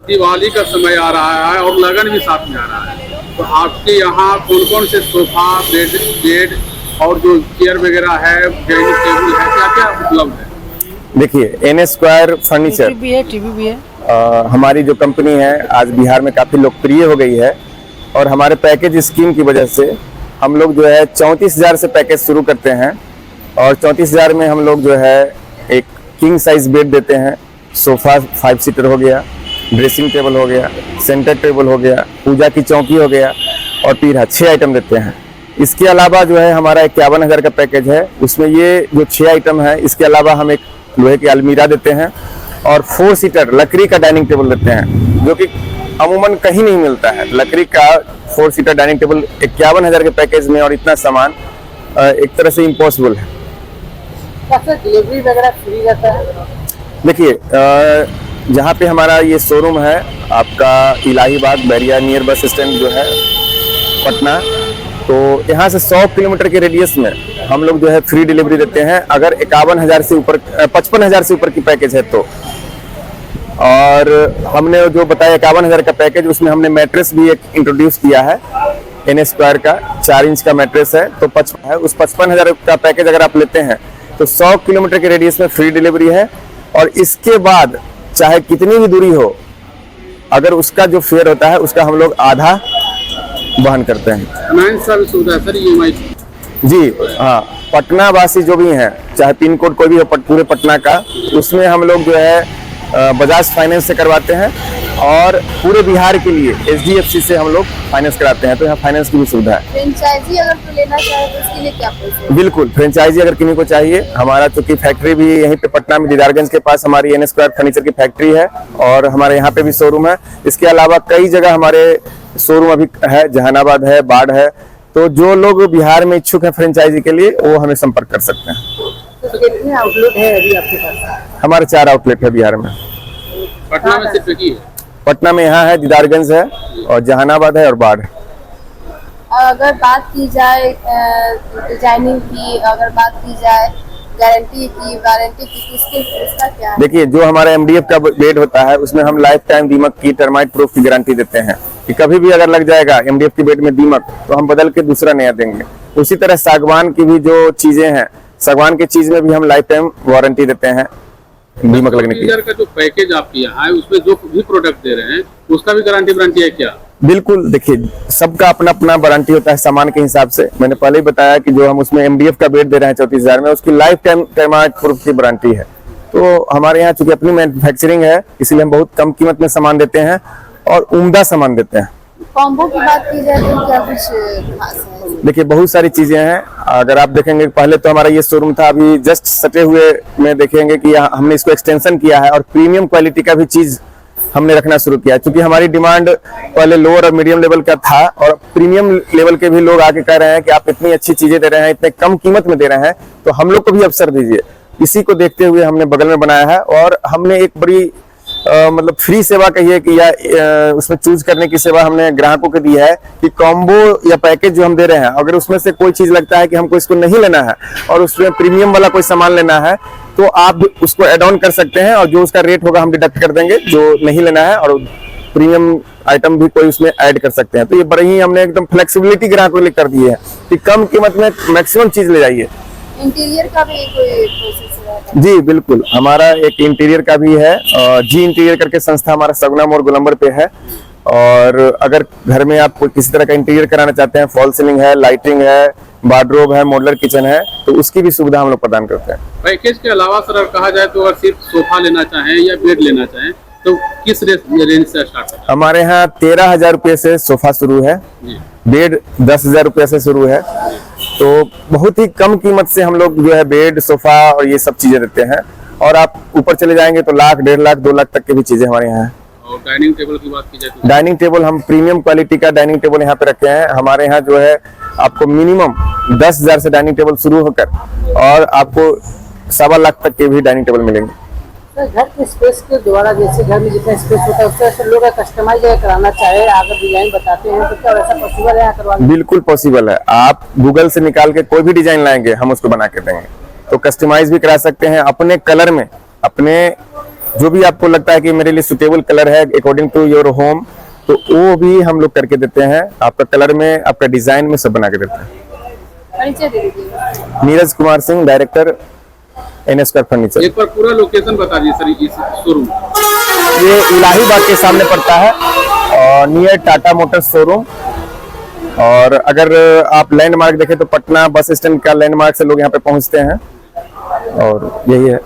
दिवाली का समय आ रहा है और लगन भी साथ में आ रहा है, तो आपके यहाँ कौन कौन से सोफा, बेड और जो चेयर वगैरह है, डाइनिंग टेबल है, क्या क्या उपलब्ध है? देखिए, एन स्क्वायर फर्नीचर टीवी भी है। हमारी जो कंपनी है आज बिहार में काफ़ी लोकप्रिय हो गई है और हमारे पैकेज स्कीम की वजह से हम लोग जो है 34,000 से पैकेज शुरू करते हैं और 34,000 में हम लोग जो है एक किंग साइज बेड देते हैं, सोफा 5 सीटर हो गया, ड्रेसिंग टेबल हो गया, सेंटर टेबल हो गया, पूजा की चौकी हो गया और पीढ़ा 6 आइटम देते हैं। इसके अलावा जो है हमारा 51,000 का पैकेज है, उसमें ये जो 6 आइटम है इसके अलावा हम एक लोहे की अलमीरा देते हैं और 4 सीटर लकड़ी का डाइनिंग टेबल देते हैं, जो कि अमूमन कहीं नहीं मिलता है। लकड़ी का 4 सीटर डाइनिंग टेबल 51,000 के पैकेज में और इतना सामान एक तरह से इम्पॉसिबल है। डिलीवरी वगैरह फ्री रहता है? देखिए, जहाँ पे हमारा ये शोरूम है आपका Ilahibagh Bairiya near bus stand जो है पटना, तो यहाँ से 100 किलोमीटर के रेडियस में हम लोग जो है फ्री डिलीवरी देते हैं अगर 51,000 से ऊपर 55,000 से ऊपर की पैकेज है तो। और हमने जो बताया 51,000 का पैकेज, उसमें हमने मैट्रेस भी एक इंट्रोड्यूस किया है, एन स्क्वायर का 4 इंच का मैट्रेस है, तो 55 है। उस 55,000 का पैकेज अगर आप लेते हैं तो 100 किलोमीटर के रेडियस में फ्री डिलीवरी है और इसके बाद चाहे कितनी भी दूरी हो, अगर उसका जो फेयर होता है उसका हम लोग आधा वहन करते हैं। फाइनेंस सर्विस होता है सर, EMI? जी हाँ, पटना वासी जो भी हैं, चाहे पिन कोड कोई भी हो पूरे पटना का, उसमें हम लोग जो है बजाज फाइनेंस से करवाते हैं और पूरे बिहार के लिए HDFC से हम लोग फाइनेंस कराते हैं, तो यहाँ फाइनेंस की भी सुविधा है। फ्रेंचाइजी अगर कोई लेना चाहे तो उसके लिए क्या प्रोसेस है? बिल्कुल, फ्रेंचाइजी अगर किसी को चाहिए, हमारा चूंकि फैक्ट्री भी यहीं पे पटना में दीदारगंज के पास हमारी एन स्क्वायर फर्नीचर की फैक्ट्री है और हमारे यहाँ पे भी शोरूम है। इसके अलावा कई जगह हमारे शोरूम अभी है, जहानाबाद है, बाढ़ है, तो जो लोग बिहार में इच्छुक है फ्रेंचाइजी के लिए वो हमें संपर्क कर सकते हैं। तो कितने आउटलेट है अभी आपके पास? हमारे 4 आउटलेट है बिहार में। पटना में सिर्फ एक ही है? पटना में यहाँ है, दीदारगंज है और जहानाबाद है और बाढ़। अगर बात की जाए डिजाइनिंग की, अगर बात की जाए गारंटी की, वारंटी की, इसका क्या है? देखिए, जो हमारा MDF का बेड होता है उसमें हम लाइफ टाइम दीमक की टर्माइट प्रूफ की गारंटी देते हैं कि कभी भी अगर लग जाएगा MDF के बेड में दीमक तो हम बदल के दूसरा नया देंगे। उसी तरह सागवान की भी जो चीजें हैं, सागवान की चीज में भी हम लाइफ टाइम वारंटी देते हैं दीमक लगने की। का जो पैकेज आपके यहाँ है उसमें जो भी प्रोडक्ट दे रहे हैं उसका भी गारंटी है क्या? बिल्कुल, देखिए सबका अपना अपना वारंटी होता है सामान के हिसाब से। मैंने पहले ही बताया कि जो हम उसमें MDF का बेड दे रहे हैं 34,000 में, उसकी लाइफ टाइम टर्माइट प्रूफ की वारंटी है। तो हमारे यहाँ चूंकि अपनी मैन्युफैक्चरिंग है इसलिए हम बहुत कम कीमत में सामान देते हैं और उम्दा सामान देते हैं। कॉम्बो की बात की जाए तो क्या कुछ खास है? देखिए, बहुत सारी चीजें हैं। अगर आप देखेंगे, पहले तो हमारा ये शोरूम था, अभी जस्ट सटे हुए में देखेंगे कि हमने इसको एक्सटेंशन किया है और प्रीमियम क्वालिटी का भी चीज हमने रखना शुरू किया, क्योंकि हमारी डिमांड पहले लोअर और मीडियम लेवल का था और प्रीमियम लेवल के भी लोग आके कह रहे हैं कि आप इतनी अच्छी चीजें दे रहे हैं, इतने कम कीमत में दे रहे हैं, तो हम लोग को भी अवसर दीजिए। इसी को देखते हुए हमने बगल में बनाया है और हमने एक बड़ी मतलब फ्री सेवा कहिए कि या उसमें चूज करने की सेवा हमने ग्राहकों को दी है कि कॉम्बो या पैकेज जो हम दे रहे हैं, अगर उसमें से कोई चीज लगता है कि हमको इसको नहीं लेना है और उसमें प्रीमियम वाला कोई सामान लेना है तो आप उसको एड ऑन कर सकते हैं और जो उसका रेट होगा हम डिडक्ट कर देंगे जो नहीं लेना है, और प्रीमियम आइटम भी कोई उसमें ऐड कर सकते हैं। तो ये बड़ी ही हमने एकदम फ्लेक्सिबिलिटी ग्राहकों के लिए कर दी है कि कम कीमत में मैक्सिमम चीज ले जाइए। इंटीरियर का भी कोई प्रोसेस है? जी बिल्कुल, हमारा एक इंटीरियर का भी है, जी इंटीरियर करके संस्था हमारा सगुना मोड़ गोलंबर पे है। और अगर घर में आप किसी तरह का इंटीरियर कराना चाहते हैं, फॉल सीलिंग है, लाइटिंग है, वार्डरोब है, मॉडुलर किचन है, तो उसकी भी सुविधा हम लोग प्रदान करते हैं। पैकेज के अलावा सर अगर कहा जाए तो अगर सिर्फ सोफा लेना चाहें या बेड लेना चाहें तो किस रेंज से स्टार्ट है? हमारे यहाँ 13,000 रुपये से सोफा शुरू है, बेड 10,000 रुपये से शुरू है, तो बहुत ही कम कीमत से हम लोग जो है बेड, सोफा और ये सब चीजें देते हैं। और आप ऊपर चले जाएंगे तो 1,00,000, 1.5 लाख, 2 लाख तक की भी चीजें हमारे यहाँ है। और डाइनिंग टेबल की बात की जाए तो? डाइनिंग टेबल हम प्रीमियम क्वालिटी का डाइनिंग टेबल यहाँ पे रखे हैं। हमारे यहाँ जो है आपको मिनिमम 10,000 से डाइनिंग टेबल शुरू होकर और आपको 1.25 लाख तक के भी डाइनिंग टेबल मिलेंगे। घर के स्पेस के द्वारा, जैसे घर में जितना स्पेस होता है उससे लोग कस्टमाइज कराना चाहे, अगर डिजाइन बताते हैं तो क्या वैसा पॉसिबल है करवाना? बिल्कुल पॉसिबल है। आप गूगल से निकाल के कोई भी डिजाइन लाएंगे हम उसको बना के देंगे, तो कस्टमाइज भी करा सकते हैं अपने कलर में, अपने जो भी आपको लगता है कि मेरे लिए सुटेबल कलर है अकॉर्डिंग टू योर होम, तो वो भी हम लोग करके देते हैं। आपका कलर में, आपका डिजाइन में सब बना के देते हैं। परिचय दे दीजिए। Neeraj Kumar Singh, director NS square furniture. एक बार पूरा लोकेशन बता दीजिए सर इस शोरूम। ये इलाहीबाग के सामने पड़ता है और नियर टाटा मोटर्स शोरूम। और अगर आप लैंडमार्क देखें तो पटना बस स्टैंड का लैंडमार्क से लोग यहाँ पे पहुँचते हैं और यही है।